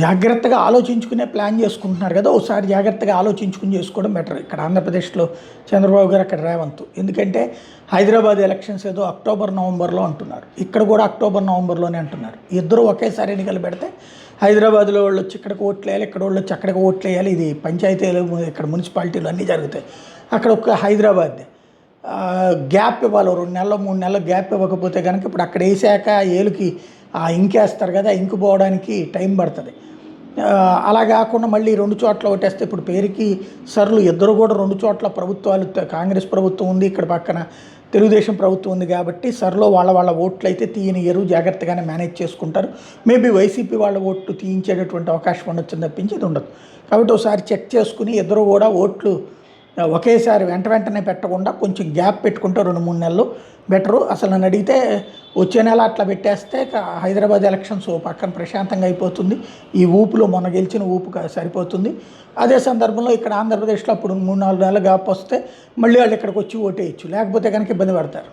జాగ్రత్తగా ఆలోచించుకునే ప్లాన్ చేసుకుంటున్నారు కదా, ఒకసారి జాగ్రత్తగా ఆలోచించుకుని చేసుకోవడం బెటర్. ఇక్కడ ఆంధ్రప్రదేశ్లో చంద్రబాబు గారు, అక్కడ రేవంత్. ఎందుకంటే హైదరాబాద్ ఎలక్షన్స్ ఏదో అక్టోబర్ నవంబర్లో అంటున్నారు, ఇక్కడ కూడా అక్టోబర్ నవంబర్లోనే అంటున్నారు. ఇద్దరు ఒకేసారి ఎన్నికలు పెడితే హైదరాబాద్లో వాళ్ళు వచ్చి ఇక్కడికి ఓట్లు వేయాలి, ఇక్కడ వాళ్ళు వచ్చి అక్కడికి ఓట్లు వేయాలి. ఇది పంచాయతీలు, ఇక్కడ మున్సిపాలిటీలు అన్నీ జరుగుతాయి. అక్కడ ఒక హైదరాబాద్ గ్యాప్ ఇవ్వాలి, 2 నెలలు 3 నెలలు గ్యాప్ ఇవ్వకపోతే కనుక ఇప్పుడు అక్కడ వేసాక ఏలుకి ఇంకేస్తారు కదా, ఇంకు పోవడానికి టైం పడుతుంది. అలా కాకుండా మళ్ళీ 2 చోట్ల ఓటేస్తే ఇప్పుడు పేరుకి సర్లు ఇద్దరు కూడా 2 చోట్ల ప్రభుత్వాలు, కాంగ్రెస్ ప్రభుత్వం ఉంది, ఇక్కడ పక్కన తెలుగుదేశం ప్రభుత్వం ఉంది కాబట్టి సర్లో వాళ్ళ ఓట్లు అయితే తీయనియరు, జాగ్రత్తగానే మేనేజ్ చేసుకుంటారు. మేబీ వైసీపీ వాళ్ళ ఓట్లు తీయించేటటువంటి అవకాశం ఉండొచ్చు తప్పించి ఇది ఉండదు. కాబట్టి ఒకసారి చెక్ చేసుకుని ఇద్దరు కూడా ఓట్లు ఒకేసారి వెంటనే పెట్టకుండా కొంచెం గ్యాప్ పెట్టుకుంటే 2-3 నెలలు బెటరు. అసలు నన్ను అడిగితే వచ్చే నెల అట్లా పెట్టేస్తే హైదరాబాద్ ఎలక్షన్స్ పక్కన ప్రశాంతంగా అయిపోతుంది. ఈ ఊపులో మొన్న గెలిచిన ఊపు సరిపోతుంది. అదే సందర్భంలో ఇక్కడ ఆంధ్రప్రదేశ్లో అప్పుడు 3-4 నెలలు గ్యాప్ వస్తే మళ్ళీ వాళ్ళు ఇక్కడికి వచ్చి ఓటేయచ్చు, లేకపోతే కనుక ఇబ్బంది పడతారు.